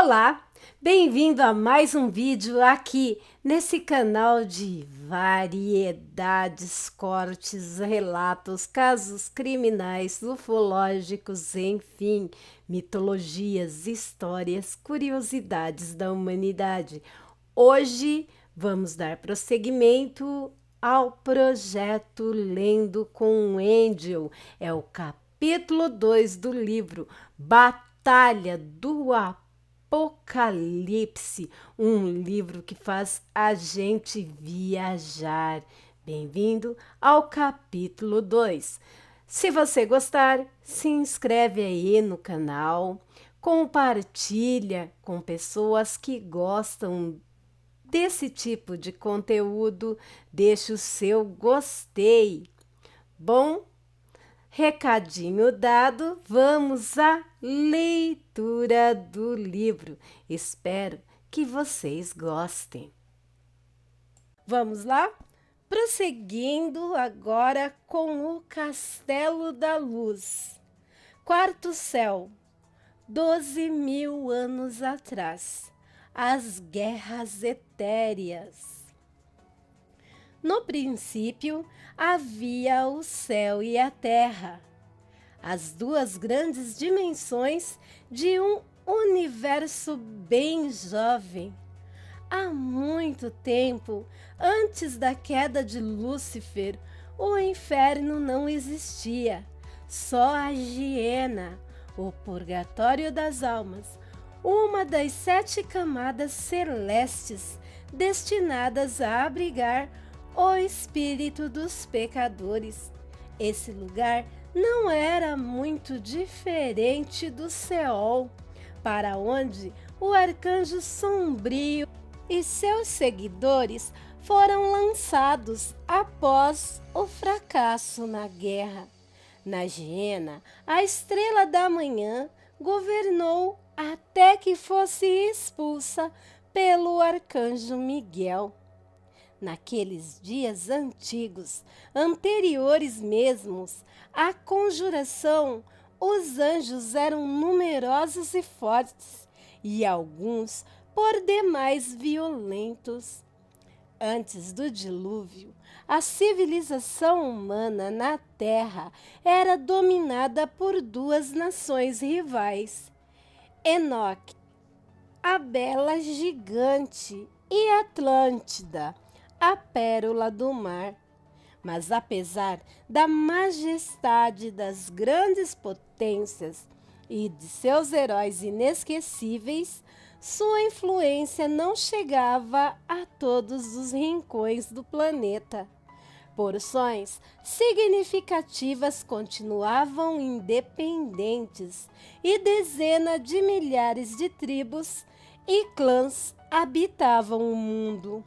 Olá, bem-vindo a mais um vídeo aqui nesse canal de variedades, cortes, relatos, casos criminais, ufológicos, enfim, mitologias, histórias, curiosidades da humanidade. Hoje vamos dar prosseguimento ao projeto Lendo com Angel. É o capítulo 2 do livro Batalha do Apocalipse, um livro que faz a gente viajar. Bem-vindo ao capítulo 2. Se você gostar, se inscreve aí no canal, compartilha com pessoas que gostam desse tipo de conteúdo, deixe o seu gostei. Bom, recadinho dado, vamos à leitura do livro. Espero que vocês gostem. Vamos lá? Prosseguindo agora com o Castelo da Luz. Quarto céu, 12.000 anos atrás. As guerras etéreas. No princípio, havia o céu e a terra, as duas grandes dimensões de um universo bem jovem. Há muito tempo, antes da queda de Lúcifer, o inferno não existia, só a Giena, o purgatório das almas, uma das 7 camadas celestes destinadas a abrigar o espírito dos pecadores. Esse lugar não era muito diferente do Seol, para onde o arcanjo sombrio e seus seguidores foram lançados após o fracasso na guerra. Na Giena, a estrela da manhã governou até que fosse expulsa pelo arcanjo Miguel. Naqueles dias antigos, anteriores mesmos à conjuração, os anjos eram numerosos e fortes, e alguns por demais violentos. Antes do dilúvio, a civilização humana na Terra era dominada por 2 nações rivais: Enoque, a bela gigante, e Atlântida, a pérola do mar. Mas apesar da majestade das grandes potências e de seus heróis inesquecíveis, sua influência não chegava a todos os rincões do planeta. Porções significativas continuavam independentes e dezenas de milhares de tribos e clãs habitavam o mundo.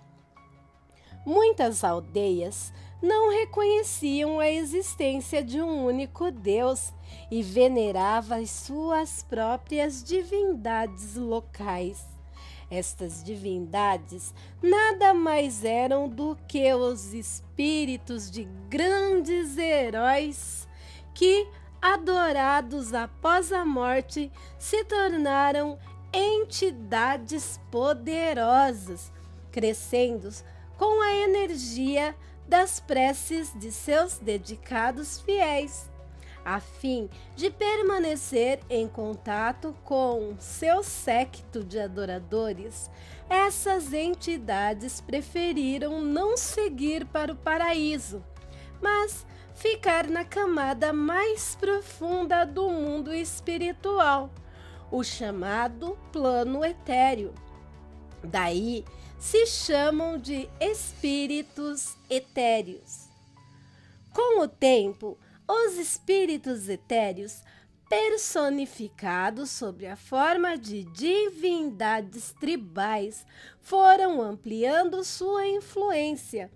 Muitas aldeias não reconheciam a existência de um único Deus e veneravam as suas próprias divindades locais. Estas divindades nada mais eram do que os espíritos de grandes heróis que, adorados após a morte, se tornaram entidades poderosas, crescendo com a energia das preces de seus dedicados fiéis. A fim de permanecer em contato com seu séquito de adoradores, essas entidades preferiram não seguir para o paraíso, mas ficar na camada mais profunda do mundo espiritual, o chamado plano etéreo. Daí se chamam de espíritos etéreos. Com o tempo, os espíritos etéreos, personificados sob a forma de divindades tribais, foram ampliando sua influência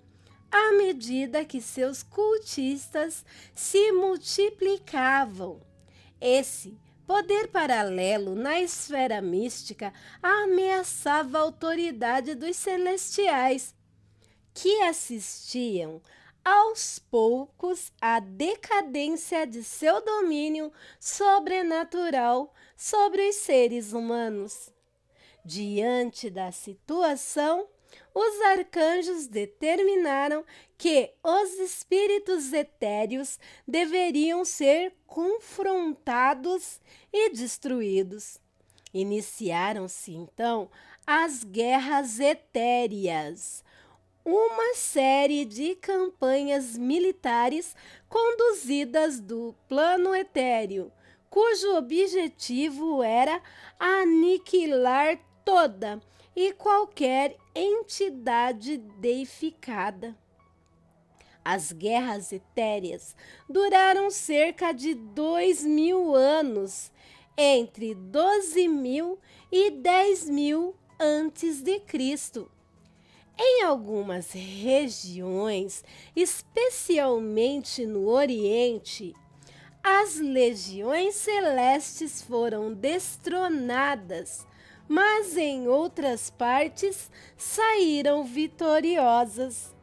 à medida que seus cultistas se multiplicavam. Esse poder paralelo na esfera mística ameaçava a autoridade dos celestiais, que assistiam aos poucos à decadência de seu domínio sobrenatural sobre os seres humanos. Diante da situação, os arcanjos determinaram que os espíritos etéreos deveriam ser confrontados e destruídos. Iniciaram-se então as guerras etéreas, uma série de campanhas militares conduzidas do plano etéreo, cujo objetivo era aniquilar toda e qualquer entidade deificada. As guerras etéreas duraram cerca de 2000 anos, entre 12.000 e 10.000 antes de Cristo. Em algumas regiões, especialmente no Oriente, as legiões celestes foram destronadas, mas em outras partes saíram vitoriosas.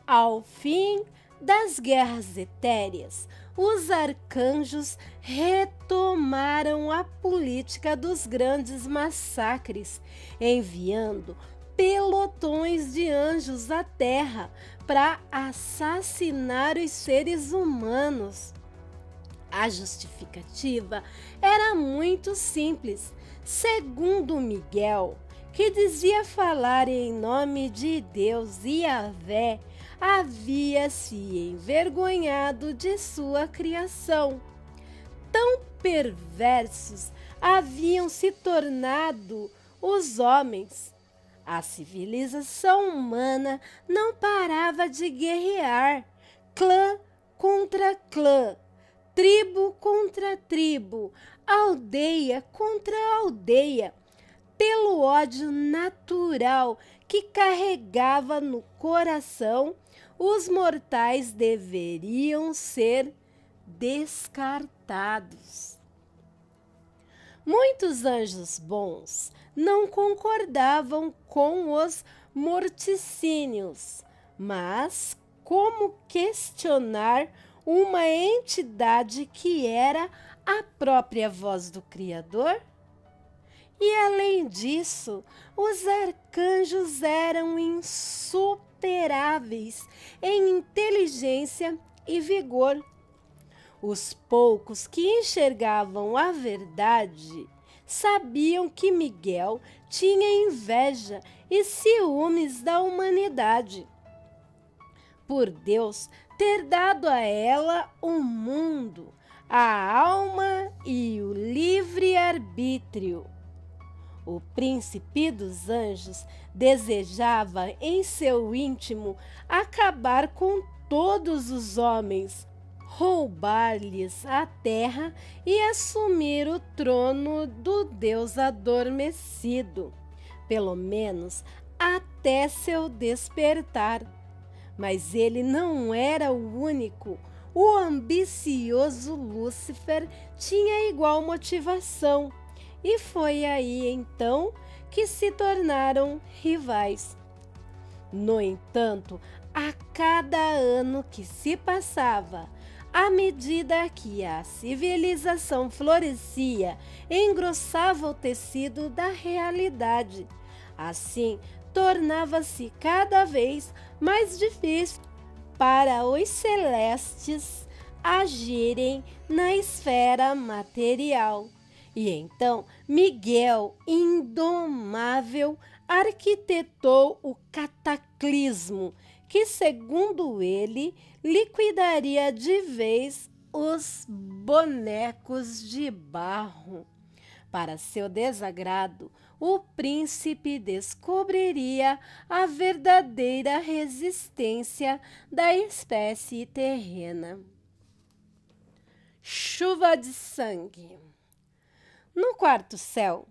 Ao fim das guerras etéreas, os arcanjos retomaram a política dos grandes massacres, enviando pelotões de anjos à Terra para assassinar os seres humanos. A justificativa era muito simples. Segundo Miguel, que dizia falar em nome de Deus e Yahvé, havia se envergonhado de sua criação. Tão perversos haviam se tornado os homens. A civilização humana não parava de guerrear, clã contra clã, tribo contra tribo, aldeia contra aldeia, pelo ódio natural que carregava no coração. Os mortais deveriam ser descartados. Muitos anjos bons não concordavam com os morticínios, mas como questionar uma entidade que era a própria voz do Criador? E além disso, os arcanjos eram insuperáveis em inteligência e vigor. Os poucos que enxergavam a verdade sabiam que Miguel tinha inveja e ciúmes da humanidade, por Deus ter dado a ela o mundo, a alma e o livre-arbítrio. O príncipe dos anjos desejava em seu íntimo acabar com todos os homens, roubar-lhes a terra e assumir o trono do Deus adormecido, pelo menos até seu despertar. Mas ele não era o único. O ambicioso Lúcifer tinha igual motivação, e foi aí então que se tornaram rivais. No entanto, a cada ano que se passava, à medida que a civilização florescia, engrossava o tecido da realidade. Assim, tornava-se cada vez mais difícil para os celestes agirem na esfera material. E então Miguel, indomável, arquitetou o cataclismo que, segundo ele, liquidaria de vez os bonecos de barro. Para seu desagrado, o príncipe descobriria a verdadeira resistência da espécie terrena. Chuva de sangue. No quarto céu,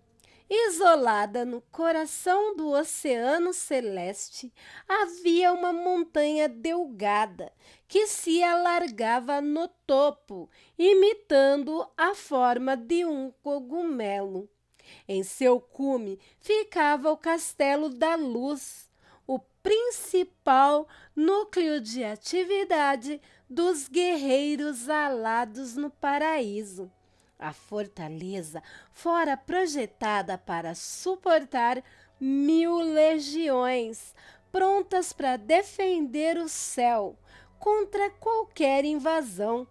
isolada no coração do oceano celeste, havia uma montanha delgada que se alargava no topo, imitando a forma de um cogumelo. Em seu cume ficava o Castelo da Luz, o principal núcleo de atividade dos guerreiros alados no paraíso. A fortaleza fora projetada para suportar 1000 legiões, prontas para defender o céu contra qualquer invasão.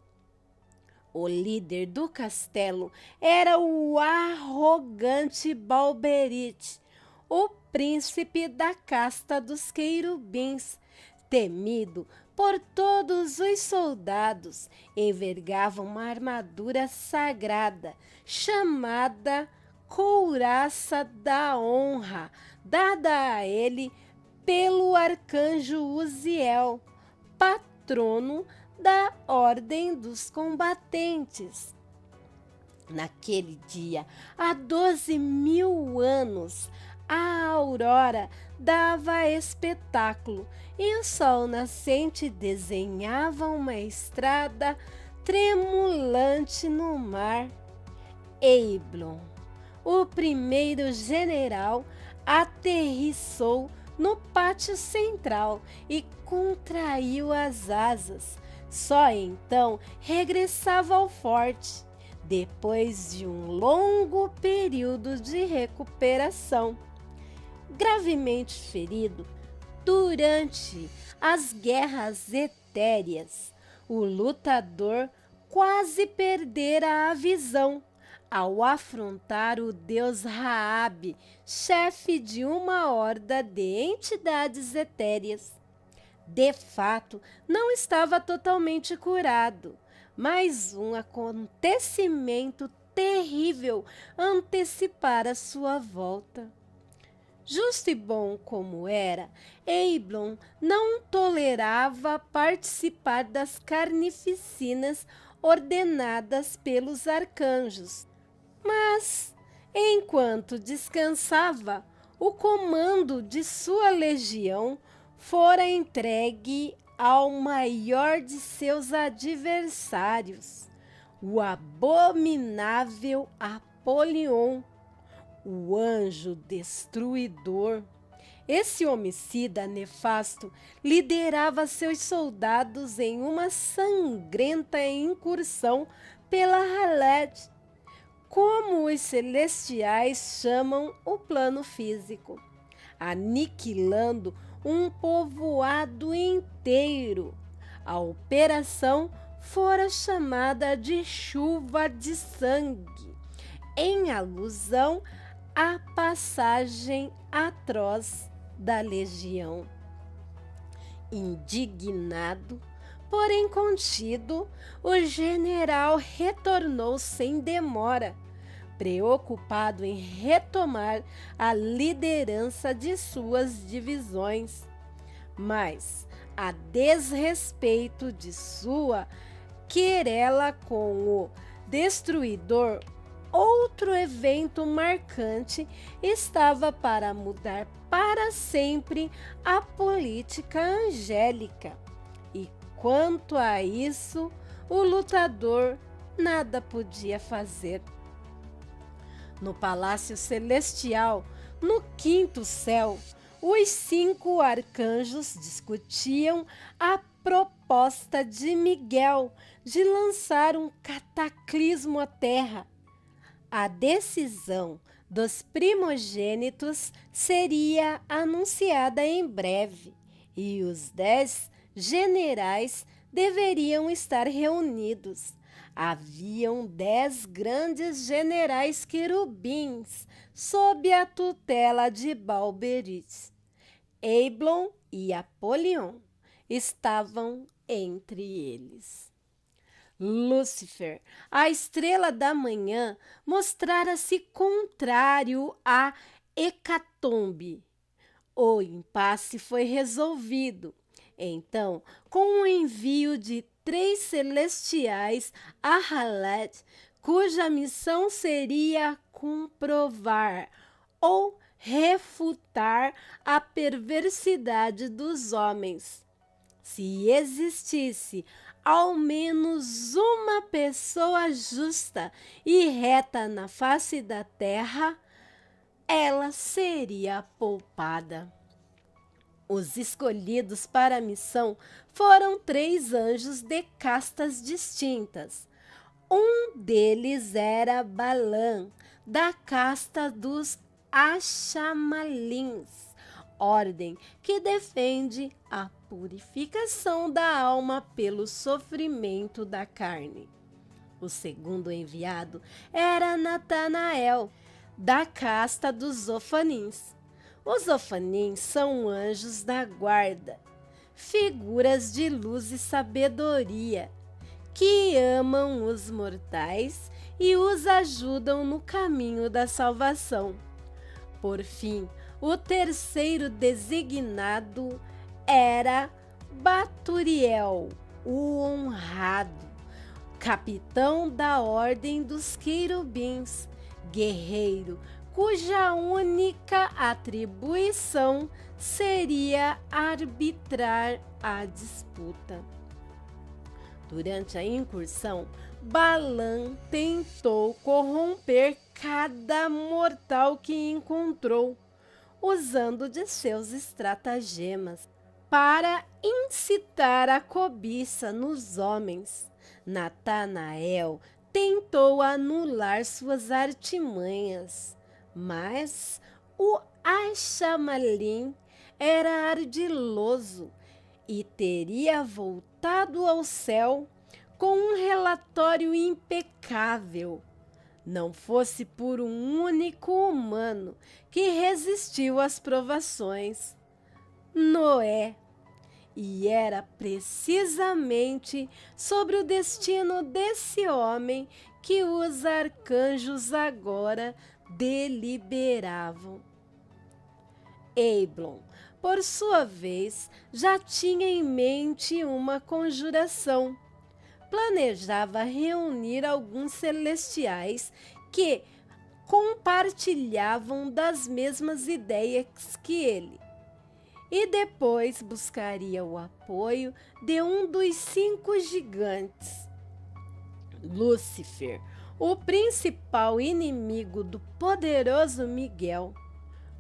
O líder do castelo era o arrogante Balberite, o príncipe da casta dos querubins, temido por todos os soldados. Envergava uma armadura sagrada chamada Couraça da Honra, dada a ele pelo arcanjo Uziel, patrono da Ordem dos Combatentes. Naquele dia, há 12.000 anos, a aurora dava espetáculo e o sol nascente desenhava uma estrada tremulante no mar. Eiblon, o primeiro general, aterrissou no pátio central e contraiu as asas. Só então regressava ao forte, depois de um longo período de recuperação. Gravemente ferido durante as guerras etéreas, o lutador quase perdera a visão ao afrontar o deus Raab, chefe de uma horda de entidades etéreas. De fato, não estava totalmente curado, mas um acontecimento terrível antecipara sua volta. Justo e bom como era, Eiblon não tolerava participar das carnificinas ordenadas pelos arcanjos. Mas, enquanto descansava, o comando de sua legião fora entregue ao maior de seus adversários, o abominável Apolion, o anjo destruidor. Esse homicida nefasto liderava seus soldados em uma sangrenta incursão pela Haled, como os celestiais chamam o plano físico, aniquilando um povoado inteiro. A operação fora chamada de chuva de sangue, em alusão à passagem atroz da legião. Indignado, porém contido, o general retornou sem demora, preocupado em retomar a liderança de suas divisões. Mas, a desrespeito de sua querela com o destruidor, outro evento marcante estava para mudar para sempre a política angélica. E quanto a isso, o lutador nada podia fazer. No Palácio Celestial, no quinto céu, os 5 arcanjos discutiam a proposta de Miguel de lançar um cataclismo à Terra. A decisão dos primogênitos seria anunciada em breve e os 10 generais deveriam estar reunidos. Haviam 10 grandes generais querubins sob a tutela de Balberite. Eiblon e Apolion estavam entre eles. Lúcifer, a estrela da manhã, mostrara-se contrário à hecatombe. O impasse foi resolvido. Então, com o envio de 3 celestiais a Haled, cuja missão seria comprovar ou refutar a perversidade dos homens. Se existisse ao menos uma pessoa justa e reta na face da terra, ela seria poupada. Os escolhidos para a missão foram 3 anjos de castas distintas. Um deles era Balaã, da casta dos Axamalins, ordem que defende a purificação da alma pelo sofrimento da carne. O segundo enviado era Natanael, da casta dos Zofanins. Os Zofanins são anjos da guarda, figuras de luz e sabedoria, que amam os mortais e os ajudam no caminho da salvação. Por fim, o terceiro designado era Baturiel, o honrado, capitão da ordem dos querubins, guerreiro, cuja única atribuição seria arbitrar a disputa. Durante a incursão, Balaã tentou corromper cada mortal que encontrou, usando de seus estratagemas para incitar a cobiça nos homens. Natanael tentou anular suas artimanhas, mas o Axamalim era ardiloso e teria voltado ao céu com um relatório impecável, não fosse por um único humano que resistiu às provações: Noé. E era precisamente sobre o destino desse homem que os arcanjos agora deliberavam. Eiblon, por sua vez, já tinha em mente uma conjuração. Planejava reunir alguns celestiais que compartilhavam das mesmas ideias que ele, e depois buscaria o apoio de um dos 5 gigantes, Lúcifer, o principal inimigo do poderoso Miguel.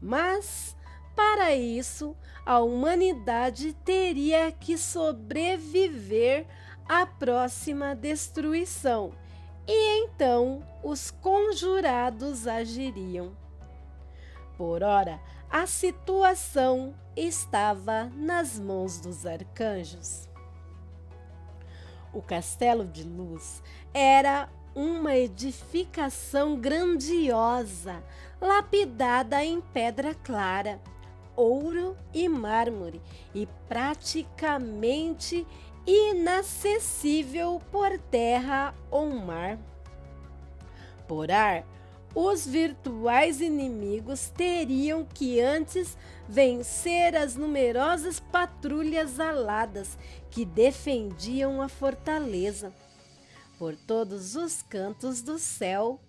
Mas, para isso, a humanidade teria que sobreviver à próxima destruição, e então os conjurados agiriam. Por ora, a situação estava nas mãos dos arcanjos. O Castelo de Luz era uma edificação grandiosa, lapidada em pedra clara, ouro e mármore, e praticamente inacessível por terra ou mar. Por ar, os virtuais inimigos teriam que antes vencer as numerosas patrulhas aladas que defendiam a fortaleza. Por todos os cantos do céu,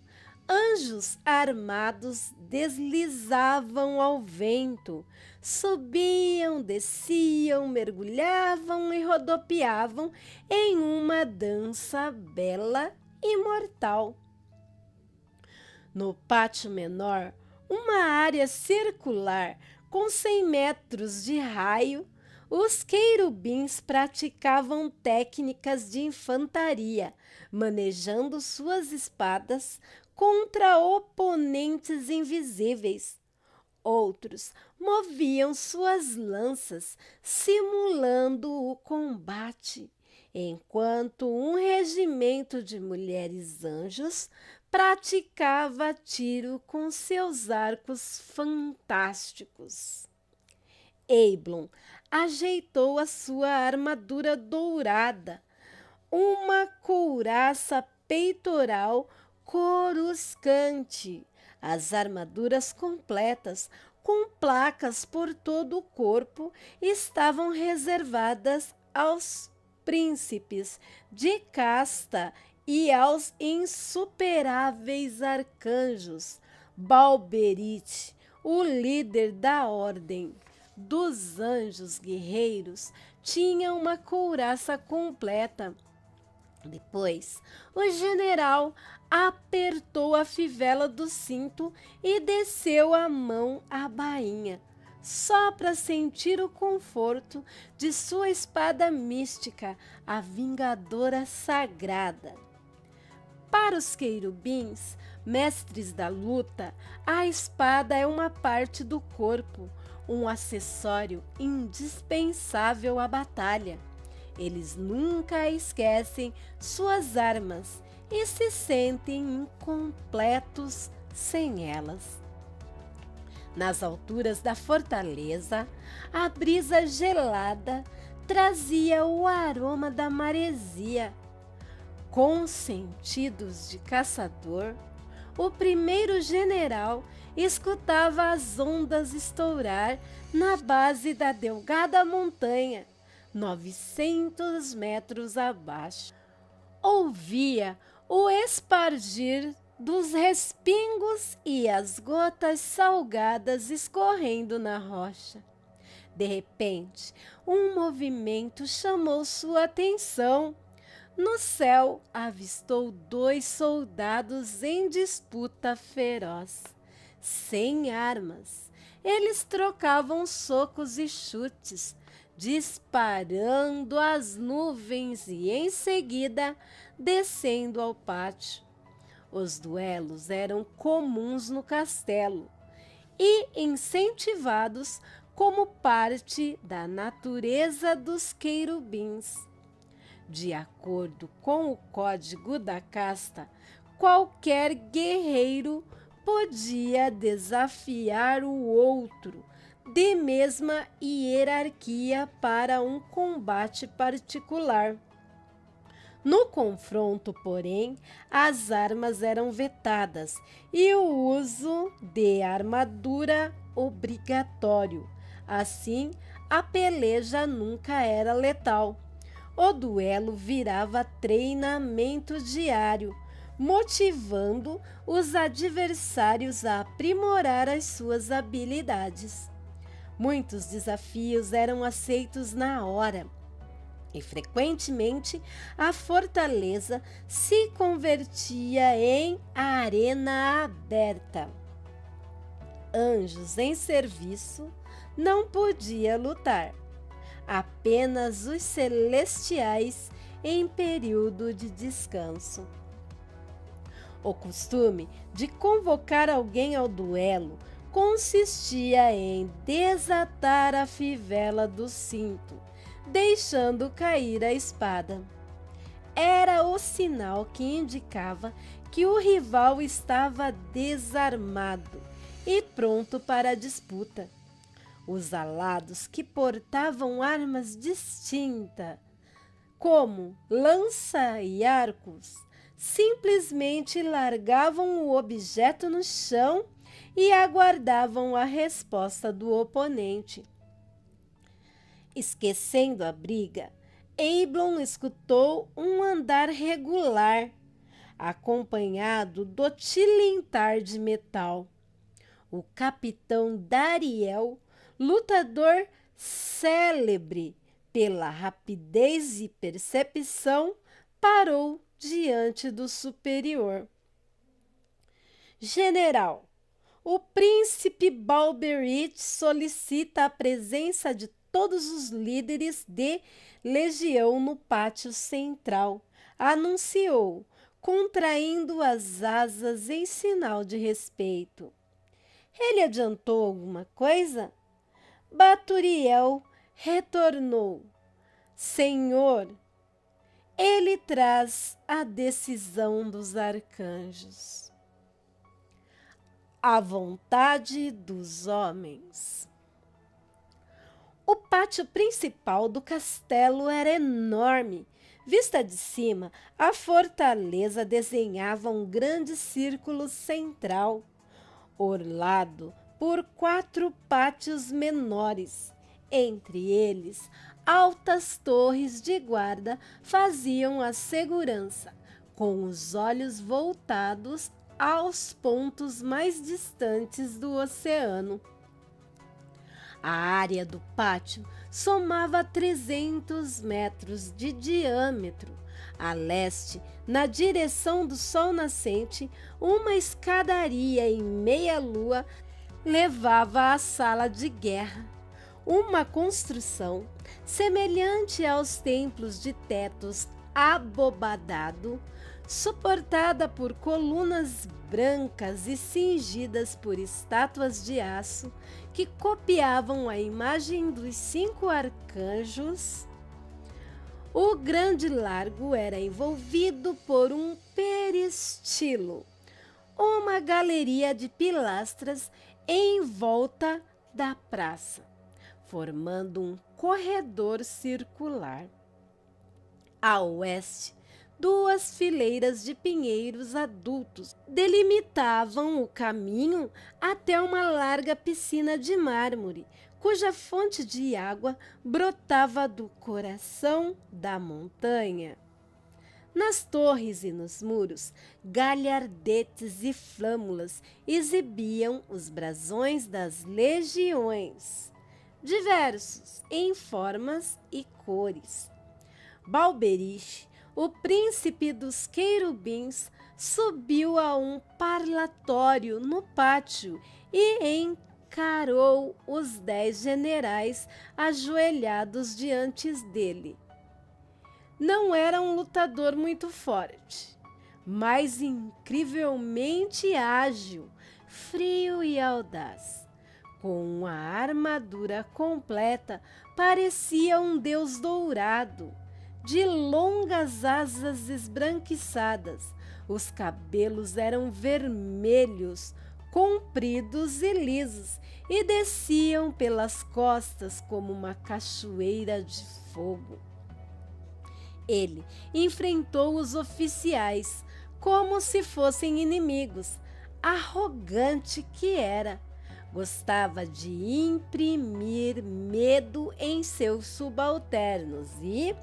anjos armados deslizavam ao vento, subiam, desciam, mergulhavam e rodopiavam em uma dança bela e mortal. No pátio menor, uma área circular com 100 metros de raio, os querubins praticavam técnicas de infantaria, manejando suas espadas contra oponentes invisíveis. Outros moviam suas lanças, simulando o combate, enquanto um regimento de mulheres anjos praticava tiro com seus arcos fantásticos. Eiblon ajeitou a sua armadura dourada, uma couraça peitoral coruscante, as armaduras completas, com placas por todo o corpo, estavam reservadas aos príncipes de casta e aos insuperáveis arcanjos. Balberite, o líder da ordem dos anjos guerreiros, tinha uma couraça completa. Depois, o general apertou a fivela do cinto e desceu a mão à bainha, só para sentir o conforto de sua espada mística, a vingadora sagrada. Para os querubins, mestres da luta, a espada é uma parte do corpo, um acessório indispensável à batalha. Eles nunca esquecem suas armas e se sentem incompletos sem elas. Nas alturas da fortaleza, a brisa gelada trazia o aroma da maresia. Com sentidos de caçador, o primeiro general escutava as ondas estourar na base da delgada montanha, 900 metros abaixo. Ouvia o espargir dos respingos e as gotas salgadas escorrendo na rocha. De repente, um movimento chamou sua atenção. No céu, avistou 2 soldados em disputa feroz. Sem armas, eles trocavam socos e chutes, disparando as nuvens e, em seguida, descendo ao pátio. Os duelos eram comuns no castelo e incentivados como parte da natureza dos querubins. De acordo com o código da casta, qualquer guerreiro podia desafiar o outro de mesma hierarquia para um combate particular. No confronto, porém, as armas eram vetadas e o uso de armadura obrigatório. Assim, a peleja nunca era letal. O duelo virava treinamento diário, motivando os adversários a aprimorar as suas habilidades. Muitos desafios eram aceitos na hora e, frequentemente, a fortaleza se convertia em arena aberta. Anjos em serviço não podiam lutar. Apenas os celestiais em período de descanso. O costume de convocar alguém ao duelo consistia em desatar a fivela do cinto, deixando cair a espada. Era o sinal que indicava que o rival estava desarmado e pronto para a disputa. Os alados que portavam armas distintas, como lança e arcos, simplesmente largavam o objeto no chão e aguardavam a resposta do oponente. Esquecendo a briga, Eblon escutou um andar regular, acompanhado do tilintar de metal. O capitão Dariel, lutador célebre pela rapidez e percepção, parou diante do superior. General, o príncipe Balberite solicita a presença de todos os líderes de legião no pátio central, anunciou, contraindo as asas em sinal de respeito. Ele adiantou alguma coisa? Baturiel retornou. Senhor, ele traz a decisão dos arcanjos. A vontade dos homens. O pátio principal do castelo era enorme. Vista de cima, a fortaleza desenhava um grande círculo central, orlado por 4 pátios menores. Entre eles, altas torres de guarda faziam a segurança, com os olhos voltados aos pontos mais distantes do oceano. A área do pátio somava 300 metros de diâmetro. A leste, na direção do sol nascente, uma escadaria em meia-lua levava à sala de guerra. Uma construção semelhante aos templos de tetos abobadado suportada por colunas brancas e cingidas por estátuas de aço que copiavam a imagem dos 5 arcanjos. O grande largo era envolvido por um peristilo, uma galeria de pilastras em volta da praça, formando um corredor circular. A oeste, 2 fileiras de pinheiros adultos delimitavam o caminho até uma larga piscina de mármore, cuja fonte de água brotava do coração da montanha. Nas torres e nos muros, galhardetes e flâmulas exibiam os brasões das legiões, diversos em formas e cores. Balberiche, o príncipe dos querubins, subiu a um parlatório no pátio e encarou os 10 generais ajoelhados diante dele. Não era um lutador muito forte, mas incrivelmente ágil, frio e audaz. Com uma armadura completa, parecia um deus dourado, de longas asas esbranquiçadas. Os cabelos eram vermelhos, compridos e lisos, e desciam pelas costas como uma cachoeira de fogo. Ele enfrentou os oficiais como se fossem inimigos. Arrogante que era, gostava de imprimir medo em seus subalternos e,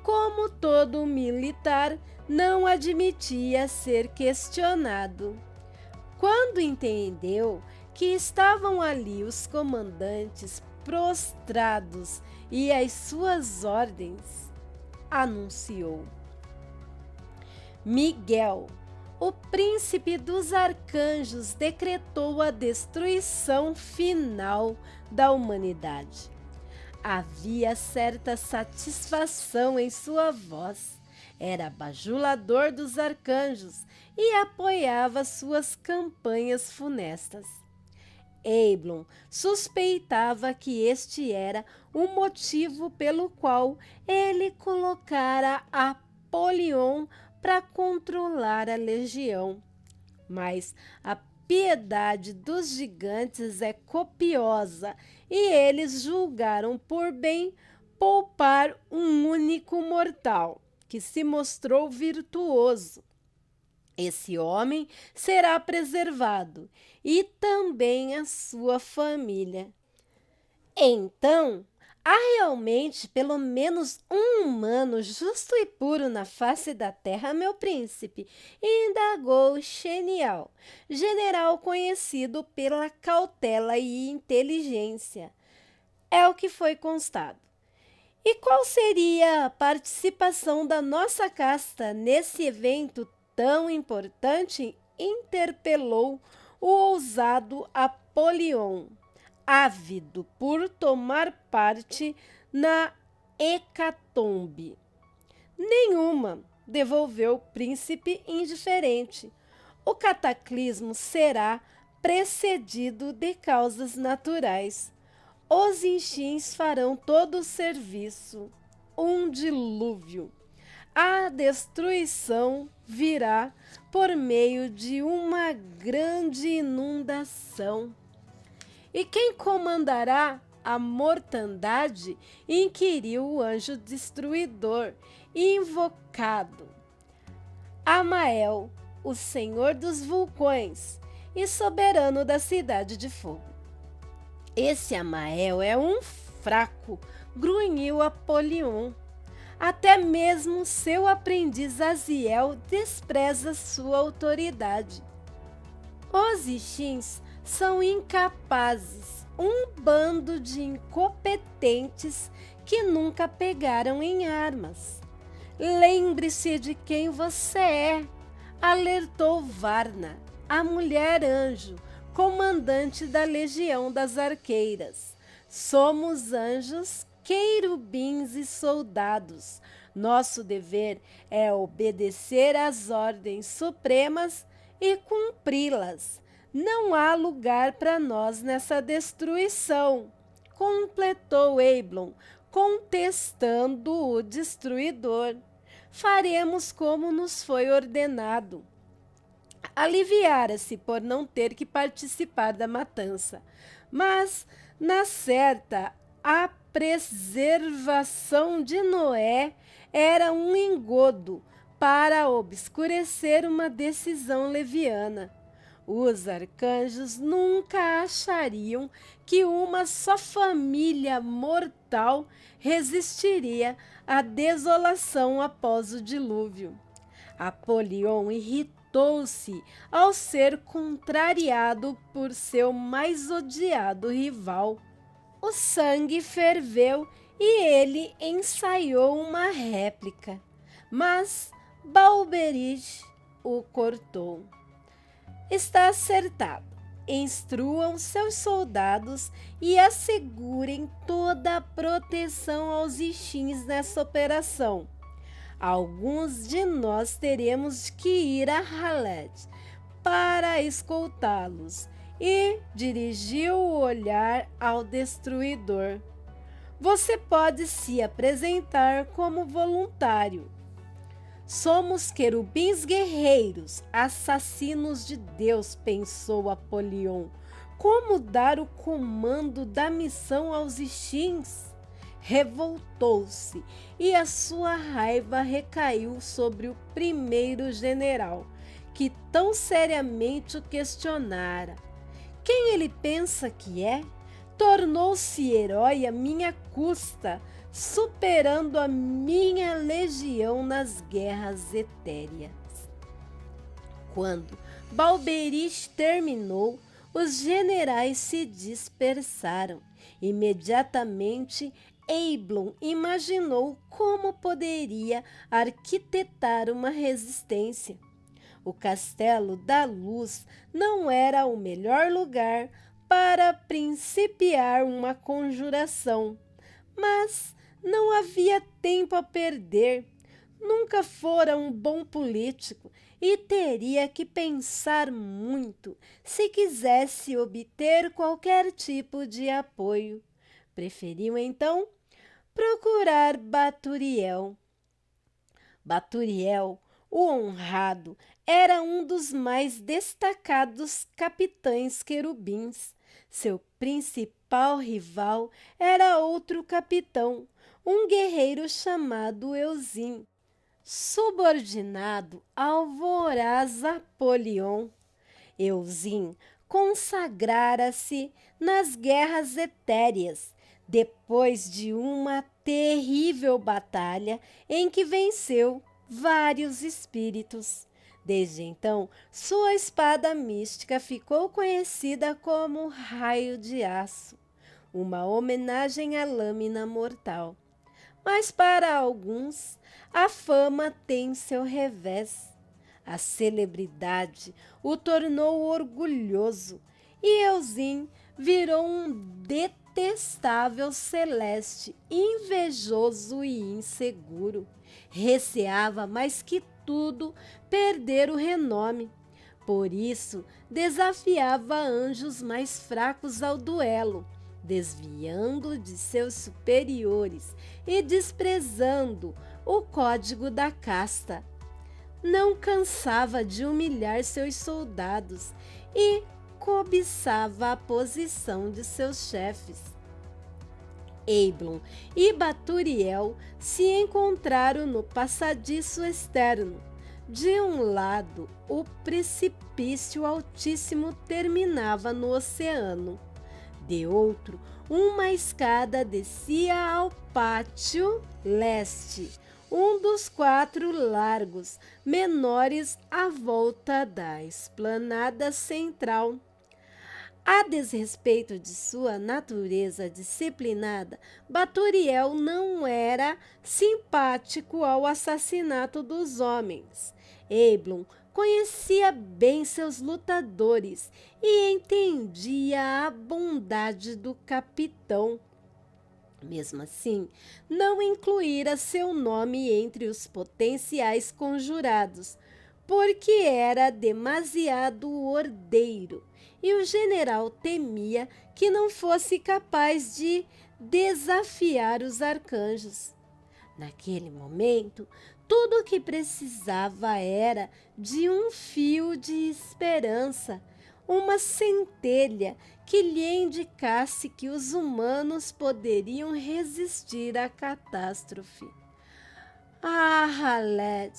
como todo militar, não admitia ser questionado. Quando entendeu que estavam ali os comandantes prostrados e às suas ordens, anunciou: Miguel, o príncipe dos arcanjos, decretou a destruição final da humanidade. Havia certa satisfação em sua voz. Era bajulador dos arcanjos e apoiava suas campanhas funestas. Eblon suspeitava que este era o motivo pelo qual ele colocara Apolion para controlar a legião. Mas a piedade dos gigantes é copiosa e eles julgaram por bem poupar um único mortal, que se mostrou virtuoso. Esse homem será preservado, e também a sua família. Então, há realmente pelo menos um humano justo e puro na face da terra, meu príncipe, indagou Xenial, general conhecido pela cautela e inteligência. É o que foi constado. E qual seria a participação da nossa casta nesse evento tão importante? Interpelou o ousado Apolion, ávido por tomar parte na hecatombe. Nenhuma, devolveu o príncipe indiferente. O cataclismo será precedido de causas naturais. Os enxins farão todo o serviço, um dilúvio. A destruição virá por meio de uma grande inundação. E quem comandará a mortandade? Inquiriu o anjo destruidor, invocado. Amael, o senhor dos vulcões e soberano da cidade de fogo. Esse Amael é um fraco, grunhiu Apolion. Até mesmo seu aprendiz Aziel despreza sua autoridade. Os Ixins são incapazes, um bando de incompetentes que nunca pegaram em armas. Lembre-se de quem você é, alertou Varna, a mulher anjo, comandante da Legião das Arqueiras. Somos anjos, querubins e soldados. Nosso dever é obedecer às ordens supremas e cumpri-las. Não há lugar para nós nessa destruição, completou Eblon, contestando o destruidor. Faremos como nos foi ordenado. Aliviara-se por não ter que participar da matança, mas, na certa, a preservação de Noé era um engodo para obscurecer uma decisão leviana. Os arcanjos nunca achariam que uma só família mortal resistiria à desolação após o dilúvio. Apolion irritou-se ao ser contrariado por seu mais odiado rival. O sangue ferveu e ele ensaiou uma réplica, mas Balberich o cortou. Está acertado. Instruam seus soldados e assegurem toda a proteção aos Ixins nessa operação. Alguns de nós teremos que ir a Haled para escoltá-los, e dirigiu o olhar ao destruidor. Você pode se apresentar como voluntário. Somos querubins guerreiros, assassinos de Deus, pensou Apolion. Como dar o comando da missão aos Ixins? Revoltou-se e a sua raiva recaiu sobre o primeiro general, que tão seriamente o questionara. Quem ele pensa que é? Tornou-se herói à minha custa, superando a minha legião nas guerras etéreas. Quando Balberich terminou, os generais se dispersaram. Imediatamente, Eblon imaginou como poderia arquitetar uma resistência. O Castelo da Luz não era o melhor lugar para principiar uma conjuração, mas não havia tempo a perder. Nunca fora um bom político e teria que pensar muito se quisesse obter qualquer tipo de apoio. Preferiu, então, procurar Baturiel. Baturiel, o honrado, era um dos mais destacados capitães querubins. Seu principal rival era outro capitão, um guerreiro chamado Euzin, subordinado ao voraz Apolion. Euzin consagrara-se nas guerras etéreas, depois de uma terrível batalha em que venceu vários espíritos. Desde então, sua espada mística ficou conhecida como Raio de Aço, uma homenagem à lâmina mortal. Mas para alguns, a fama tem seu revés. A celebridade o tornou orgulhoso e Euzin virou um detestável celeste, invejoso e inseguro. Receava mais que tudo perder o renome. Por isso, desafiava anjos mais fracos ao duelo, desviando de seus superiores e desprezando o código da casta. Não cansava de humilhar seus soldados e cobiçava a posição de seus chefes. Eblon e Baturiel se encontraram no passadiço externo. De um lado, o precipício altíssimo terminava no oceano. De outro, uma escada descia ao pátio leste, um dos 4 largos menores à volta da esplanada central. A desrespeito de sua natureza disciplinada, Baturiel não era simpático ao assassinato dos homens. Eblon conhecia bem seus lutadores e entendia a bondade do capitão. Mesmo assim, não incluíra seu nome entre os potenciais conjurados, porque era demasiado ordeiro e o general temia que não fosse capaz de desafiar os arcanjos. Naquele momento, tudo o que precisava era de um fio de esperança, uma centelha que lhe indicasse que os humanos poderiam resistir à catástrofe. Ah, Haled,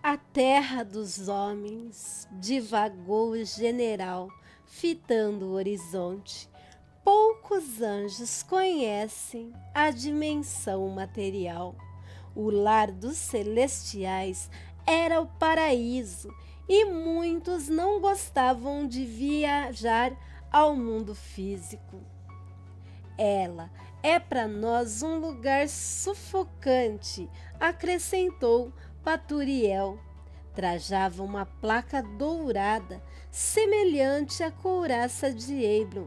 a terra dos homens, divagou o general, fitando o horizonte. Poucos anjos conhecem a dimensão material. O lar dos celestiais era o paraíso e muitos não gostavam de viajar ao mundo físico. Ela é para nós um lugar sufocante, acrescentou Paturiel. Trajava uma placa dourada, semelhante à couraça de Eblon,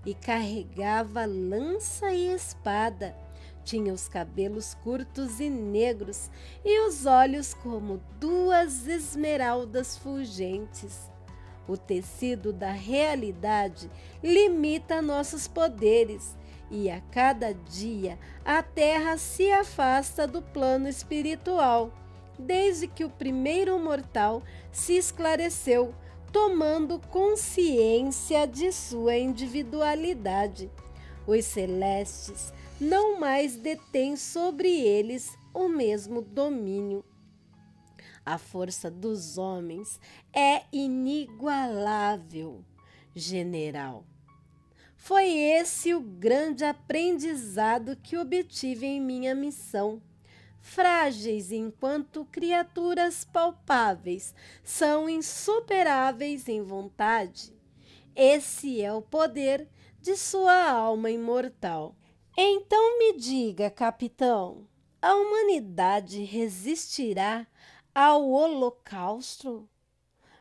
e carregava lança e espada. Tinha os cabelos curtos e negros e os olhos como duas esmeraldas fulgentes. O tecido da realidade limita nossos poderes e a cada dia a Terra se afasta do plano espiritual, desde que o primeiro mortal se esclareceu, tomando consciência de sua individualidade. Os celestes não mais detêm sobre eles o mesmo domínio. A força dos homens é inigualável, general. Foi esse o grande aprendizado que obtive em minha missão. Frágeis enquanto criaturas palpáveis, são insuperáveis em vontade. Esse é o poder de sua alma imortal. Então me diga, capitão, a humanidade resistirá ao holocausto?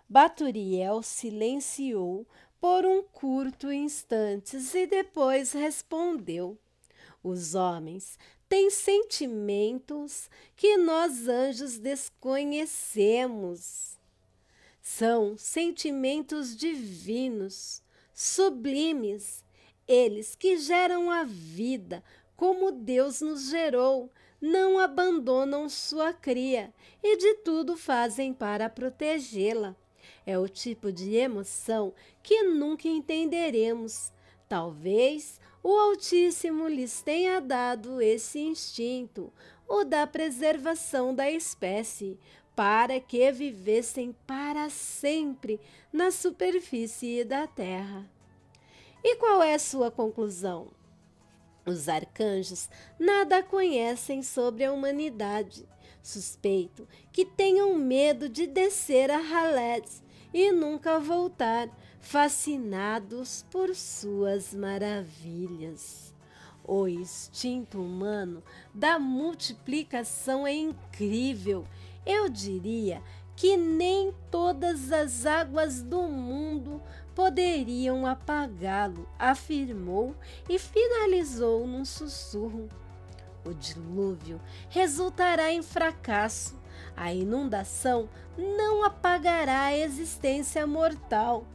Baturiel silenciou por um curto instante e depois respondeu: os homens têm sentimentos que nós anjos desconhecemos. São sentimentos divinos, sublimes, eles que geram a vida como Deus nos gerou, não abandonam sua cria e de tudo fazem para protegê-la. É o tipo de emoção que nunca entenderemos. Talvez o Altíssimo lhes tenha dado esse instinto, o da preservação da espécie, para que vivessem para sempre na superfície da terra. E qual é sua conclusão? Os arcanjos nada conhecem sobre a humanidade. Suspeito que tenham medo de descer a Haled e nunca voltar, fascinados por suas maravilhas. O instinto humano da multiplicação é incrível. Eu diria que nem todas as águas do mundo poderiam apagá-lo, afirmou e finalizou num sussurro. O dilúvio resultará em fracasso. A inundação não apagará a existência mortal.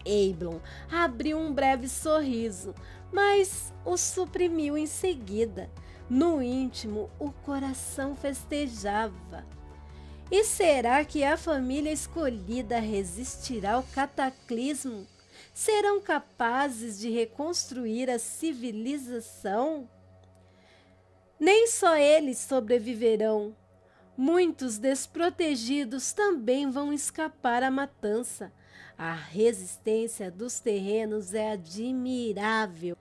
Eblon abriu um breve sorriso, mas o suprimiu em seguida. No íntimo, o coração festejava. E será que a família escolhida resistirá ao cataclismo? Serão capazes de reconstruir a civilização? Nem só eles sobreviverão. Muitos desprotegidos também vão escapar à matança. A resistência dos terrenos é admirável.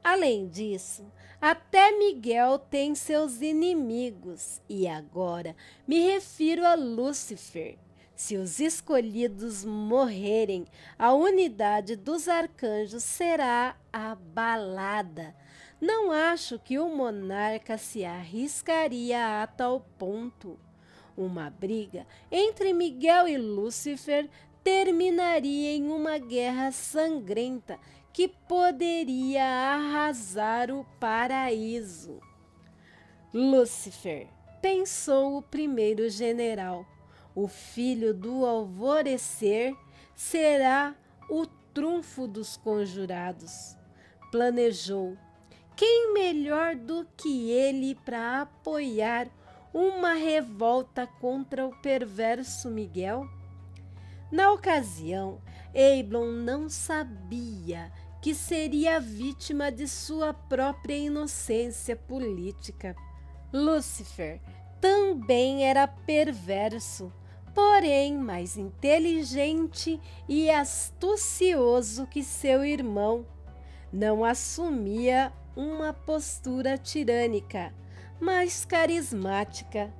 Além disso, até Miguel tem seus inimigos. E agora me refiro a Lúcifer. Se os escolhidos morrerem, a unidade dos arcanjos será abalada. Não acho que o monarca se arriscaria a tal ponto. Uma briga entre Miguel e Lúcifer terminaria em uma guerra sangrenta que poderia arrasar o paraíso. Lúcifer, pensou o primeiro general, o filho do alvorecer será o trunfo dos conjurados. Planejou: quem melhor do que ele para apoiar uma revolta contra o perverso Miguel? Na ocasião, Eiblon não sabia que seria vítima de sua própria inocência política. Lúcifer também era perverso, porém mais inteligente e astucioso que seu irmão. Não assumia uma postura tirânica, mas carismática.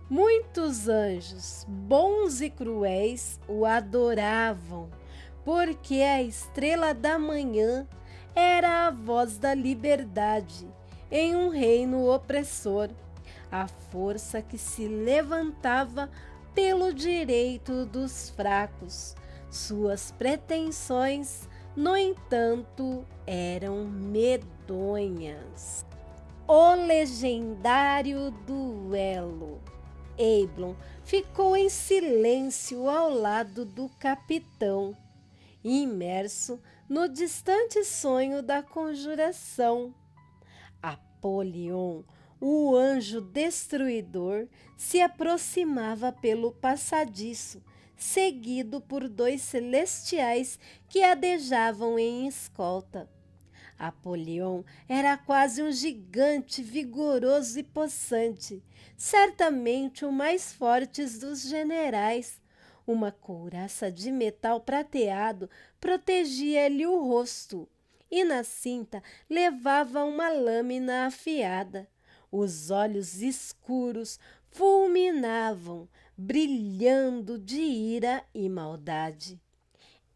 Muitos anjos, bons e cruéis, o adoravam, porque a estrela da manhã era a voz da liberdade em um reino opressor, a força que se levantava pelo direito dos fracos. Suas pretensões, no entanto, eram medonhas. O legendário duelo. Eiblon ficou em silêncio ao lado do capitão, imerso no distante sonho da conjuração. Apolion, o anjo destruidor, se aproximava pelo passadiço, seguido por 2 celestiais que adejavam em escolta. Apolion era quase um gigante vigoroso e possante, certamente o mais forte dos generais. Uma couraça de metal prateado protegia-lhe o rosto e na cinta levava uma lâmina afiada. Os olhos escuros fulminavam, brilhando de ira e maldade.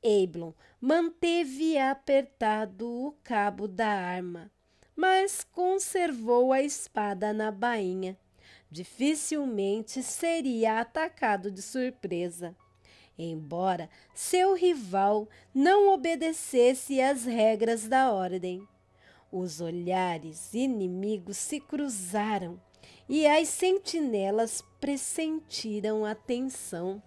Eiblon manteve apertado o cabo da arma, mas conservou a espada na bainha. Dificilmente seria atacado de surpresa, embora seu rival não obedecesse às regras da ordem. Os olhares inimigos se cruzaram e as sentinelas pressentiram a tensão.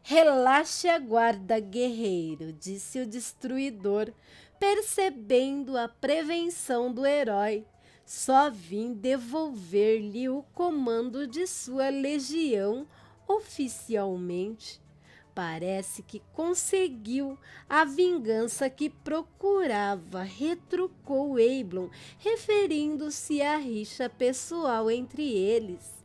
Relaxe a guarda, guerreiro, disse o destruidor, percebendo a prevenção do herói. Só vim devolver-lhe o comando de sua legião oficialmente. Parece que conseguiu a vingança que procurava, retrucou Eiblon, referindo-se à rixa pessoal entre eles.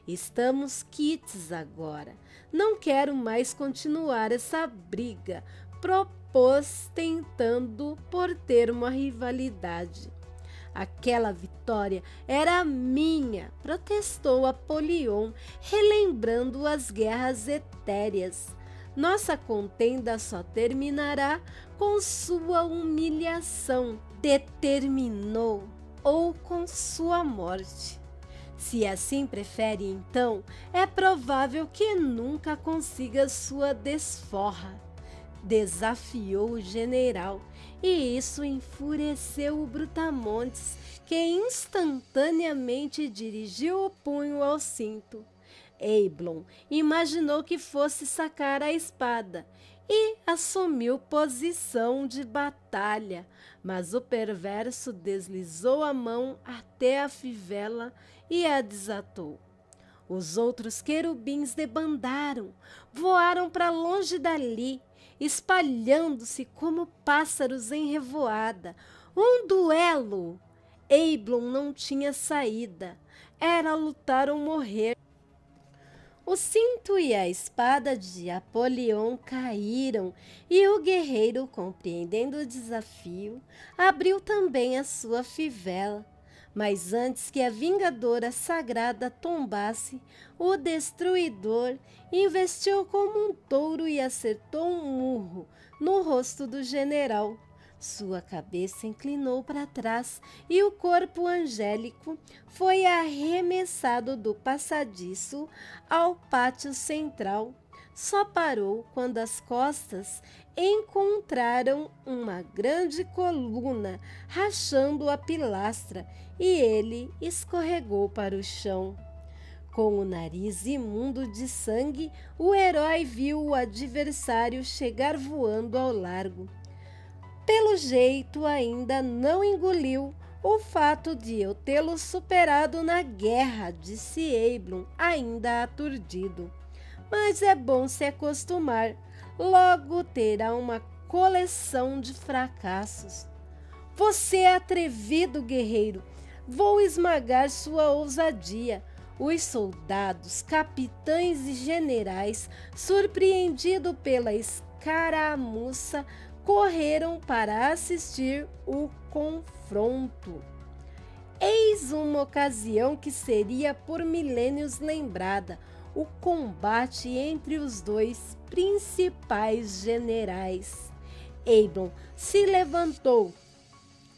Estamos quites agora. Não quero mais continuar essa briga, propôs, tentando por ter uma rivalidade. Aquela vitória era minha, protestou Apolion, relembrando as guerras etéreas. Nossa contenda só terminará com sua humilhação, determinou, ou com sua morte. Se assim prefere, então, é provável que nunca consiga sua desforra, desafiou o general, e isso enfureceu o Brutamontes, que instantaneamente dirigiu o punho ao cinto. Eiblon imaginou que fosse sacar a espada e assumiu posição de batalha, mas o perverso deslizou a mão até a fivela e a desatou. Os outros querubins debandaram, voaram para longe dali, espalhando-se como pássaros em revoada. Um duelo! Eiblon não tinha saída. Era lutar ou morrer. O cinto e a espada de Apolion caíram e o guerreiro, compreendendo o desafio, abriu também a sua fivela. Mas antes que a vingadora sagrada tombasse, o destruidor investiu como um touro e acertou um murro no rosto do general. Sua cabeça inclinou para trás e o corpo angélico foi arremessado do passadiço ao pátio central. Só parou quando as costas encontraram uma grande coluna rachando a pilastra e ele escorregou para o chão. Com o nariz imundo de sangue, o herói viu o adversário chegar voando ao largo. Pelo jeito, ainda não engoliu o fato de eu tê-lo superado na guerra, disse Eiblin, ainda aturdido. Mas é bom se acostumar, logo terá uma coleção de fracassos. Você é atrevido, guerreiro, vou esmagar sua ousadia. Os soldados, capitães e generais, surpreendidos pela escaramuça, correram para assistir o confronto. Eis uma ocasião que seria por milênios lembrada, o combate entre os dois principais generais. Eiblin se levantou,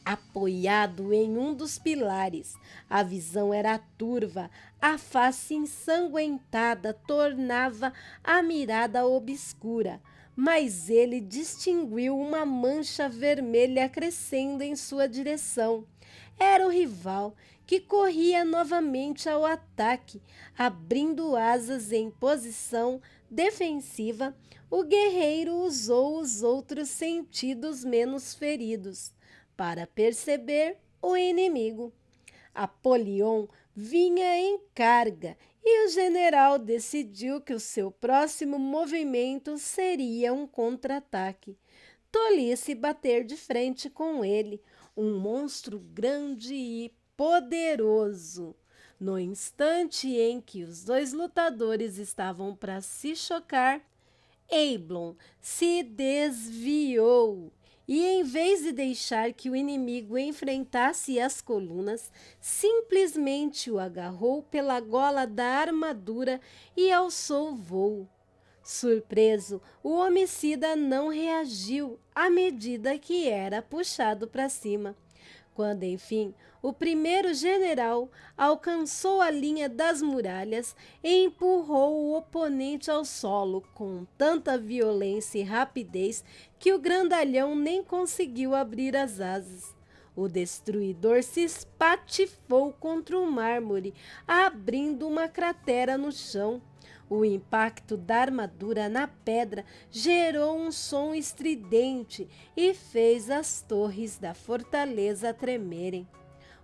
apoiado em um dos pilares. A visão era turva, a face ensanguentada tornava a mirada obscura, mas ele distinguiu uma mancha vermelha crescendo em sua direção. Era o rival, que corria novamente ao ataque, abrindo asas em posição defensiva. O guerreiro usou os outros sentidos menos feridos para perceber o inimigo. Apolion vinha em carga e o general decidiu que o seu próximo movimento seria um contra-ataque. Tolice bater de frente com ele, um monstro grande e poderoso. No instante em que os dois lutadores estavam para se chocar, Eiblin se desviou e, em vez de deixar que o inimigo enfrentasse as colunas, simplesmente o agarrou pela gola da armadura e alçou o voo. Surpreso, o homicida não reagiu à medida que era puxado para cima. Quando, enfim, o primeiro general alcançou a linha das muralhas e empurrou o oponente ao solo com tanta violência e rapidez que o grandalhão nem conseguiu abrir as asas. O destruidor se espatifou contra o mármore, abrindo uma cratera no chão. O impacto da armadura na pedra gerou um som estridente e fez as torres da fortaleza tremerem.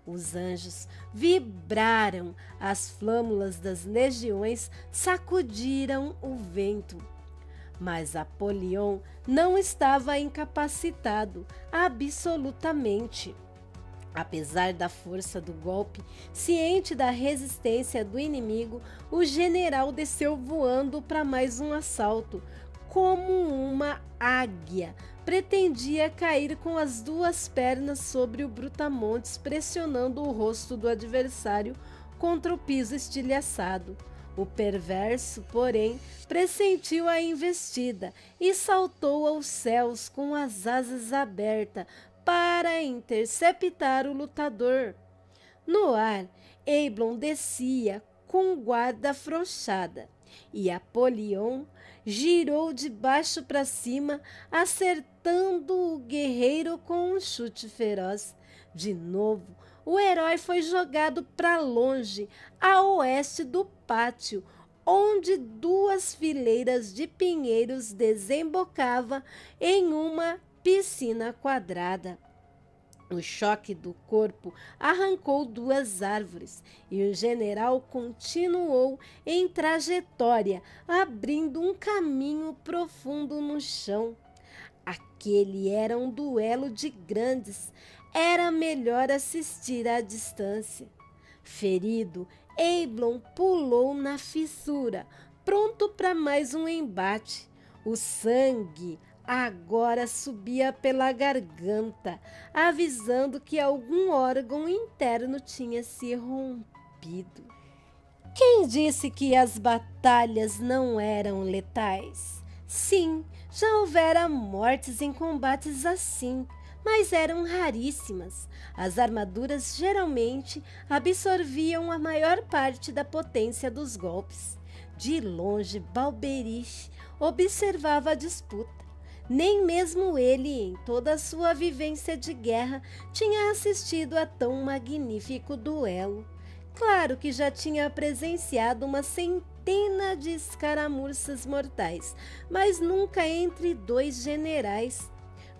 Os anjos vibraram, as flâmulas das legiões sacudiram o vento. Mas Apolion não estava incapacitado, absolutamente. Apesar da força do golpe, ciente da resistência do inimigo, o general desceu voando para mais um assalto. Como uma águia, pretendia cair com as duas pernas sobre o brutamontes, pressionando o rosto do adversário contra o piso estilhaçado. O perverso, porém, pressentiu a investida e saltou aos céus com as asas abertas, para interceptar o lutador. No ar, Eiblin descia com guarda afrouxada e Apolion girou de baixo para cima, acertando o guerreiro com um chute feroz. De novo, o herói foi jogado para longe, a oeste do pátio, onde duas fileiras de pinheiros desembocavam em uma piscina quadrada. O choque do corpo arrancou duas árvores e o general continuou em trajetória, abrindo um caminho profundo no chão. Aquele era um duelo de grandes, era melhor assistir à distância. Ferido, Eiblin pulou na fissura, pronto para mais um embate. O sangue agora subia pela garganta, avisando que algum órgão interno tinha se rompido. Quem disse que as batalhas não eram letais? Sim, já houvera mortes em combates assim, mas eram raríssimas. As armaduras geralmente absorviam a maior parte da potência dos golpes. De longe, Balberich observava a disputa. Nem mesmo ele, em toda a sua vivência de guerra, tinha assistido a tão magnífico duelo. Claro que já tinha presenciado uma centena de escaramuças mortais, mas nunca entre dois generais.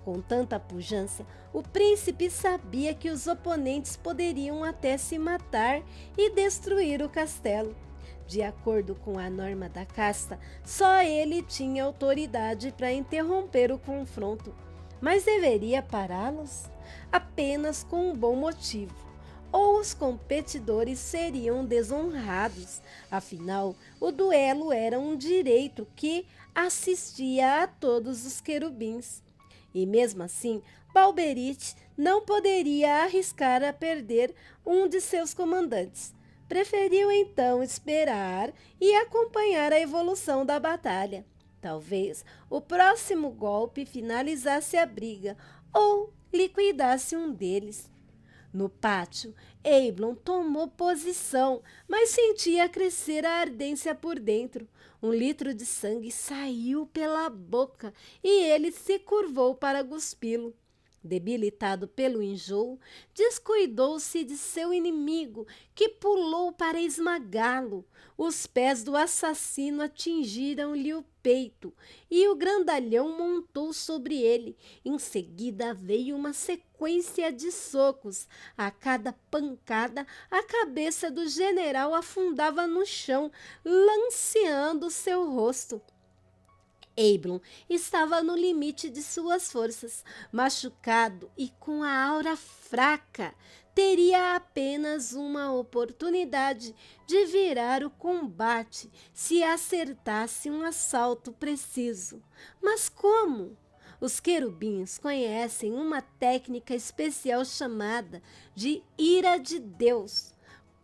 Com tanta pujança, o príncipe sabia que os oponentes poderiam até se matar e destruir o castelo. De acordo com a norma da casta, só ele tinha autoridade para interromper o confronto. Mas deveria pará-los? Apenas com um bom motivo. Ou os competidores seriam desonrados. Afinal, o duelo era um direito que assistia a todos os querubins. E mesmo assim, Balberite não poderia arriscar a perder um de seus comandantes. Preferiu então esperar e acompanhar a evolução da batalha. Talvez o próximo golpe finalizasse a briga ou liquidasse um deles. No pátio, Eiblon tomou posição, mas sentia crescer a ardência por dentro. 1 litro de sangue saiu pela boca e ele se curvou para cuspi-lo. Debilitado pelo enjoo, descuidou-se de seu inimigo, que pulou para esmagá-lo. Os pés do assassino atingiram-lhe o peito e o grandalhão montou sobre ele. Em seguida veio uma sequência de socos. A cada pancada, a cabeça do general afundava no chão, lanceando seu rosto. Eiblon estava no limite de suas forças, machucado e com a aura fraca. Teria apenas uma oportunidade de virar o combate se acertasse um assalto preciso. Mas como? Os querubins conhecem uma técnica especial chamada de ira de Deus,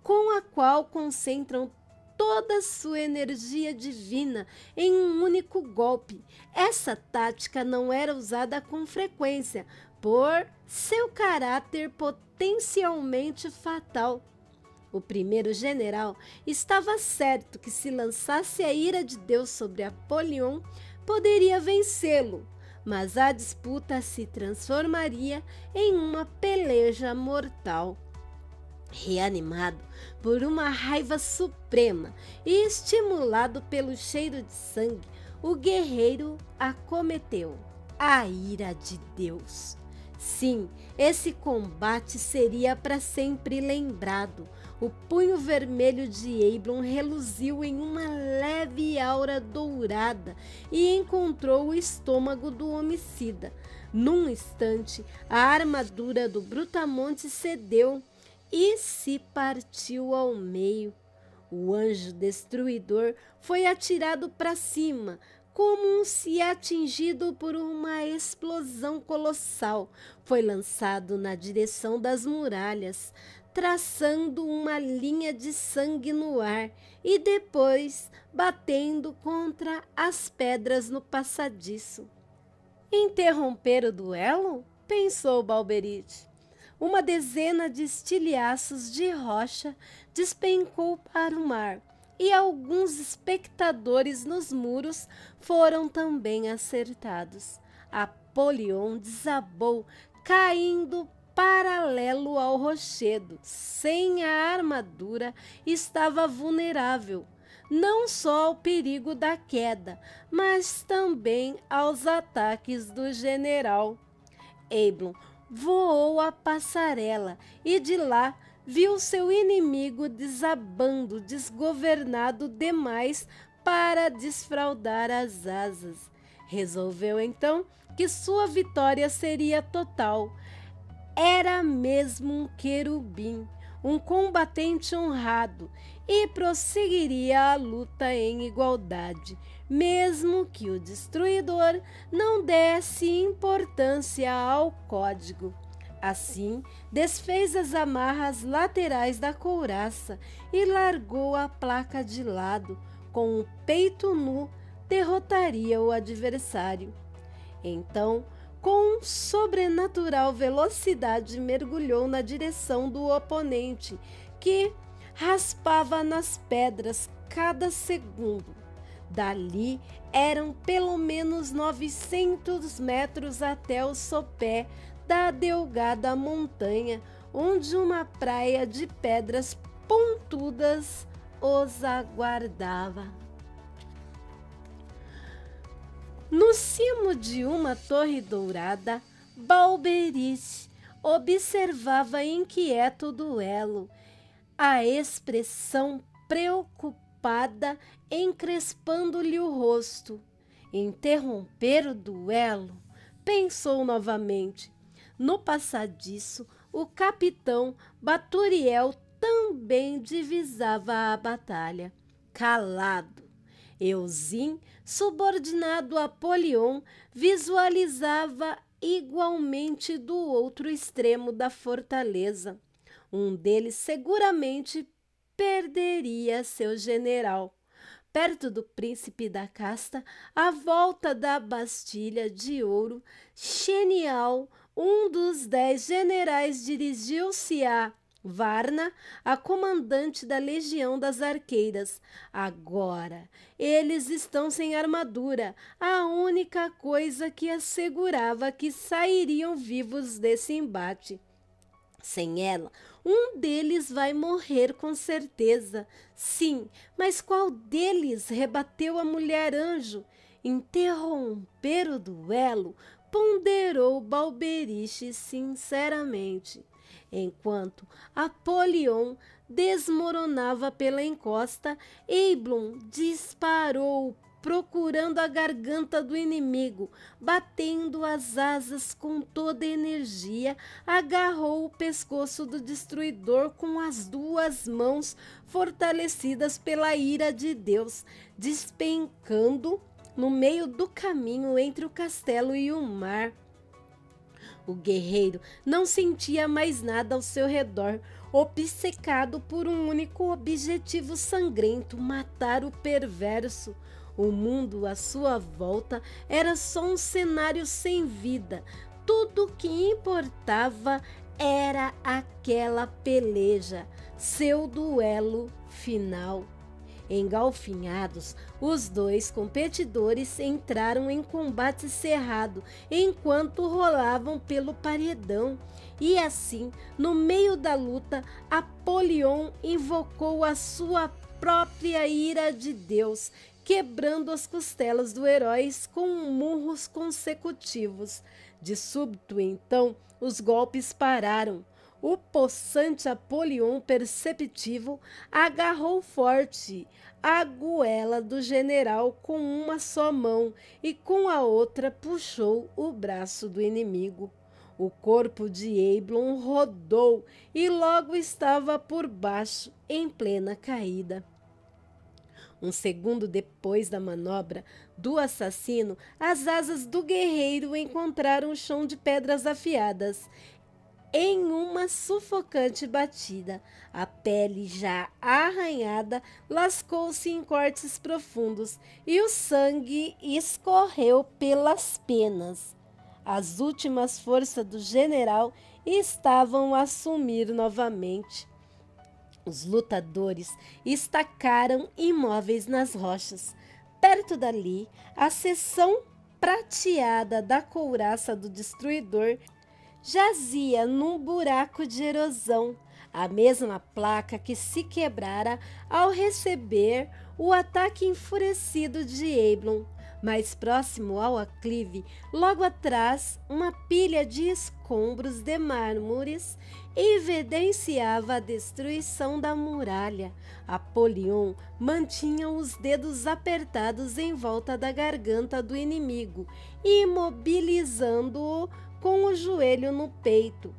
com a qual concentram toda sua energia divina em um único golpe. Essa tática não era usada com frequência, por seu caráter potencialmente fatal. O primeiro general estava certo que se lançasse a ira de Deus sobre Apolion, poderia vencê-lo, mas a disputa se transformaria em uma peleja mortal. Reanimado por uma raiva suprema e estimulado pelo cheiro de sangue, o guerreiro acometeu a ira de Deus. Sim, esse combate seria para sempre lembrado. O punho vermelho de Eiblon reluziu em uma leve aura dourada e encontrou o estômago do homicida. Num instante, a armadura do Brutamonte cedeu e se partiu ao meio. O anjo destruidor foi atirado para cima, como se atingido por uma explosão colossal. Foi lançado na direção das muralhas, traçando uma linha de sangue no ar e depois batendo contra as pedras no passadiço. Interromper o duelo? Pensou Balberite. Uma dezena de estilhaços de rocha despencou para o mar e alguns espectadores nos muros foram também acertados. Apolion desabou, caindo paralelo ao rochedo. Sem a armadura, estava vulnerável, não só ao perigo da queda, mas também aos ataques do general. Eiblon voou a passarela e de lá viu seu inimigo desabando, desgovernado demais para desfraldar as asas. Resolveu então que sua vitória seria total. Era mesmo um querubim, um combatente honrado, e prosseguiria a luta em igualdade, mesmo que o destruidor não desse importância ao código. Assim, desfez as amarras laterais da couraça e largou a placa de lado. Com o peito nu, derrotaria o adversário. Então, com sobrenatural velocidade, mergulhou na direção do oponente, que raspava nas pedras cada segundo. Dali Eram pelo menos 900 metros até o sopé da delgada montanha, onde uma praia de pedras pontudas os aguardava. No cimo de uma torre dourada, Balberich observava inquieto o duelo, a expressão preocupada encrespando-lhe o rosto. Interromper o duelo? Pensou novamente. No passadiço, o capitão Baturiel também divisava a batalha. Calado, Eusim, subordinado a Polion, visualizava igualmente do outro extremo da fortaleza. Um deles seguramente perderia seu general. Perto do príncipe da casta, à volta da Bastilha de Ouro, Xenial, um dos 10 generais, dirigiu-se a Varna, a comandante da Legião das Arqueiras. Agora, eles estão sem armadura, a única coisa que assegurava que sairiam vivos desse embate. Sem ela, um deles vai morrer com certeza. Sim, mas qual deles? Rebateu a mulher-anjo. Interromper o duelo? Ponderou Balberich sinceramente. Enquanto Apolion desmoronava pela encosta, Eiblon disparou, procurando a garganta do inimigo. Batendo as asas com toda a energia, agarrou o pescoço do destruidor com as 2 mãos fortalecidas pela ira de Deus, despencando no meio do caminho entre o castelo e o mar. O guerreiro não sentia mais nada ao seu redor, obcecado por um único objetivo sangrento: matar o perverso. O mundo à sua volta era só um cenário sem vida. Tudo o que importava era aquela peleja, seu duelo final. Engalfinhados, os 2 competidores entraram em combate cerrado enquanto rolavam pelo paredão. E assim, no meio da luta, Apolion invocou a sua própria ira de Deus, quebrando as costelas do herói com murros consecutivos. De súbito, então, os golpes pararam. O possante Apolion, perceptível, agarrou forte a goela do general com uma só mão e com a outra puxou o braço do inimigo. O corpo de Eiblon rodou e logo estava por baixo, em plena caída. Um segundo depois da manobra do assassino, as asas do guerreiro encontraram o chão de pedras afiadas. Em uma sufocante batida, a pele já arranhada lascou-se em cortes profundos e o sangue escorreu pelas penas. As últimas forças do general estavam a sumir novamente. Os lutadores estacaram imóveis nas rochas. Perto dali, a seção prateada da couraça do destruidor jazia num buraco de erosão, a mesma placa que se quebrara ao receber o ataque enfurecido de Eiblon. Mais próximo ao aclive, logo atrás, uma pilha de escombros de mármores evidenciava a destruição da muralha. Apolion mantinha os dedos apertados em volta da garganta do inimigo, imobilizando-o com o joelho no peito.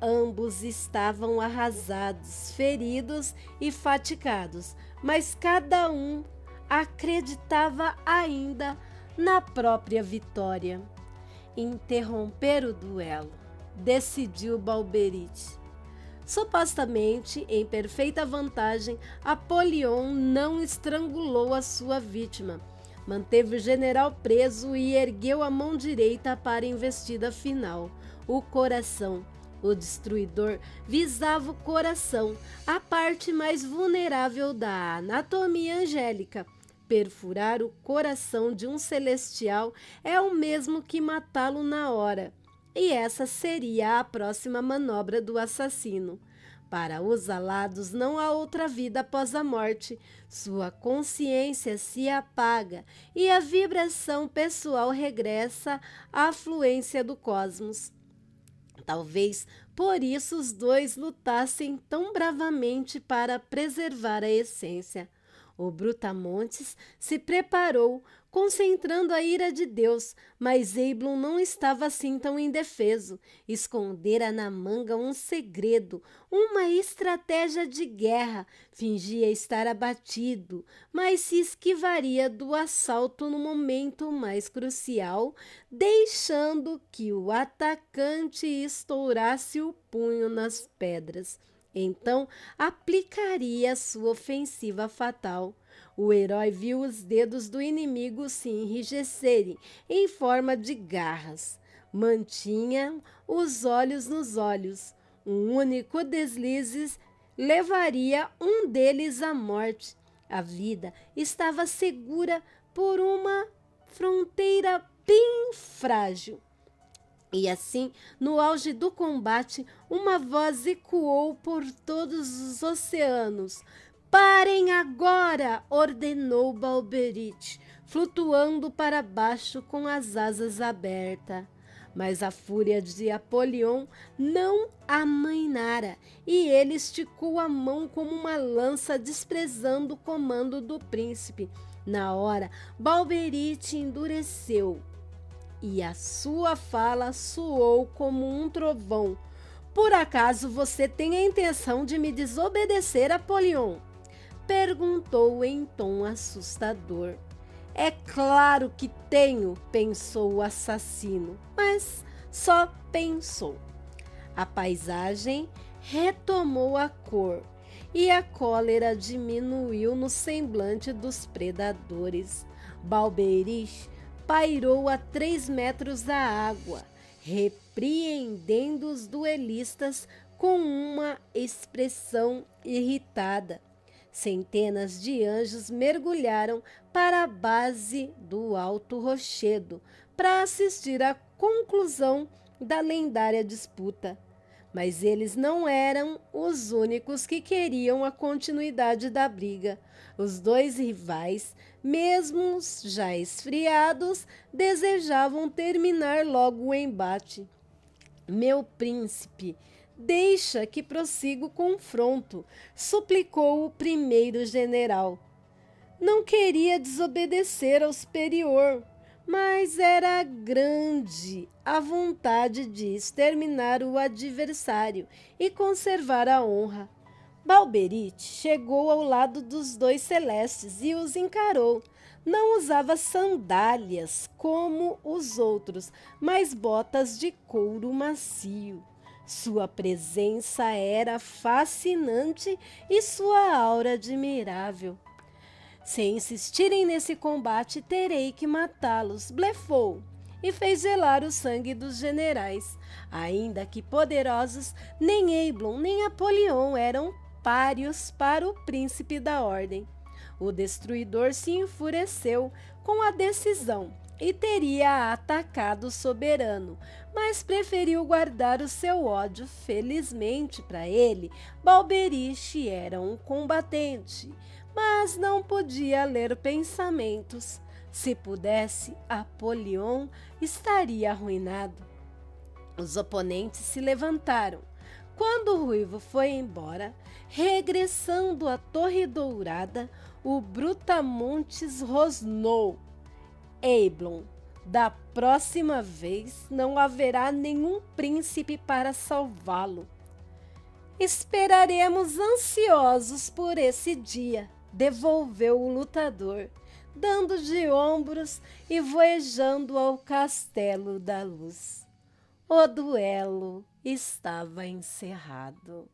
Ambos estavam arrasados, feridos e fatigados, mas cada um acreditava ainda na própria vitória. Interromper o duelo, decidiu Balberich. Supostamente em perfeita vantagem, Apolion não estrangulou a sua vítima. Manteve o general preso e ergueu a mão direita para a investida final. O coração. O destruidor visava o coração, a parte mais vulnerável da anatomia angélica. Perfurar o coração de um celestial é o mesmo que matá-lo na hora. E essa seria a próxima manobra do assassino. Para os alados não há outra vida após a morte. Sua consciência se apaga e a vibração pessoal regressa à fluência do cosmos. Talvez por isso os dois lutassem tão bravamente para preservar a essência. O Brutamontes se preparou, concentrando a ira de Deus, mas Eiblon não estava assim tão indefeso. Escondera na manga um segredo, uma estratégia de guerra. Fingia estar abatido, mas se esquivaria do assalto no momento mais crucial, deixando que o atacante estourasse o punho nas pedras. Então, aplicaria sua ofensiva fatal. O herói viu os dedos do inimigo se enrijecerem em forma de garras. Mantinha os olhos nos olhos. Um único deslize levaria um deles à morte. A vida estava segura por uma fronteira bem frágil. E assim, no auge do combate, uma voz ecoou por todos os oceanos. Parem agora! Ordenou Balberite, flutuando para baixo com as asas abertas. Mas a fúria de Apolion não amainara, e ele esticou a mão como uma lança, desprezando o comando do príncipe. Na hora, Balberite endureceu, e a sua fala soou como um trovão. Por acaso você tem a intenção de me desobedecer, Apolion? Perguntou em tom assustador. É claro que tenho, pensou o assassino, mas só pensou. A paisagem retomou a cor e a cólera diminuiu no semblante dos predadores. Balberich pairou a 3 metros da água, repreendendo os duelistas com uma expressão irritada. Centenas de anjos mergulharam para a base do Alto Rochedo para assistir à conclusão da lendária disputa. Mas eles não eram os únicos que queriam a continuidade da briga. Os dois rivais, mesmo já esfriados, desejavam terminar logo o embate. Meu príncipe, deixa que prossiga o confronto, suplicou o primeiro general. Não queria desobedecer ao superior, mas era grande a vontade de exterminar o adversário e conservar a honra. Balberite chegou ao lado dos dois celestes e os encarou. Não usava sandálias como os outros, mas botas de couro macio. Sua presença era fascinante e sua aura admirável. Se insistirem nesse combate, terei que matá-los, blefou, e fez gelar o sangue dos generais. Ainda que poderosos, nem Eiblon nem Apolion eram páreos para o príncipe da ordem. O destruidor se enfureceu com a decisão e teria atacado o soberano, mas preferiu guardar o seu ódio. Felizmente para ele, Balberich era um combatente, mas não podia ler pensamentos. Se pudesse, Apolion estaria arruinado. Os oponentes se levantaram. Quando o Ruivo foi embora, regressando à Torre Dourada, o Brutamontes rosnou. Eiblon, da próxima vez não haverá nenhum príncipe para salvá-lo. Esperaremos ansiosos por esse dia, devolveu o lutador, dando de ombros e voejando ao Castelo da Luz. O duelo estava encerrado.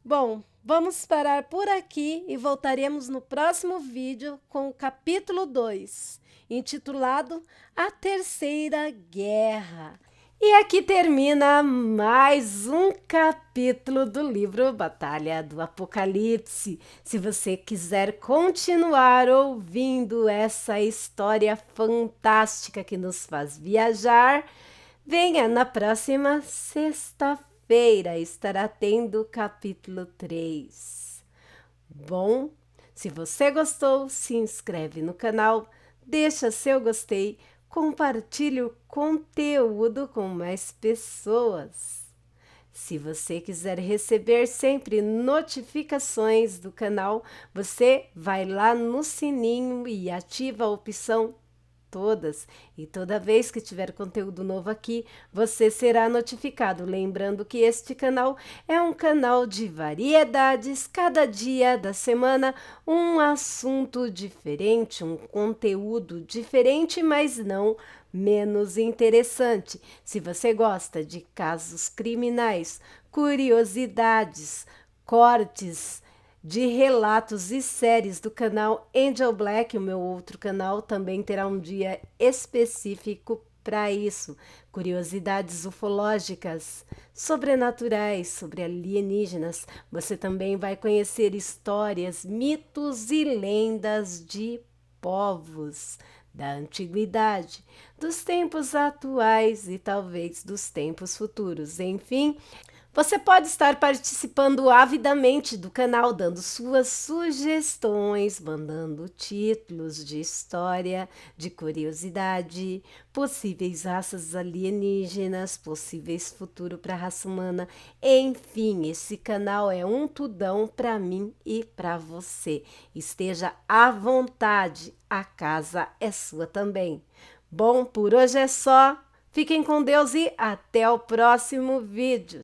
Bom, vamos parar por aqui e voltaremos no próximo vídeo com o capítulo 2, intitulado A Terceira Guerra. E aqui termina mais um capítulo do livro Batalha do Apocalipse. Se você quiser continuar ouvindo essa história fantástica que nos faz viajar, venha na próxima sexta-feira, estará tendo o capítulo 3. Bom, se você gostou, se inscreve no canal, deixa seu gostei, compartilhe o conteúdo com mais pessoas. Se você quiser receber sempre notificações do canal, você vai lá no sininho e ativa a opção todas. E toda vez que tiver conteúdo novo aqui, você será notificado. Lembrando que este canal é um canal de variedades. Cada dia da semana, um assunto diferente, um conteúdo diferente, mas não menos interessante. Se você gosta de casos criminais, curiosidades, cortes de relatos e séries do canal Angel Black, o meu outro canal, também terá um dia específico para isso. Curiosidades ufológicas, sobrenaturais, sobre alienígenas. Você também vai conhecer histórias, mitos e lendas de povos da antiguidade, dos tempos atuais e talvez dos tempos futuros. Enfim, você pode estar participando avidamente do canal, dando suas sugestões, mandando títulos de história, de curiosidade, possíveis raças alienígenas, possíveis futuro para a raça humana. Enfim, esse canal é um tudão para mim e para você. Esteja à vontade, a casa é sua também. Bom, por hoje é só. Fiquem com Deus e até o próximo vídeo.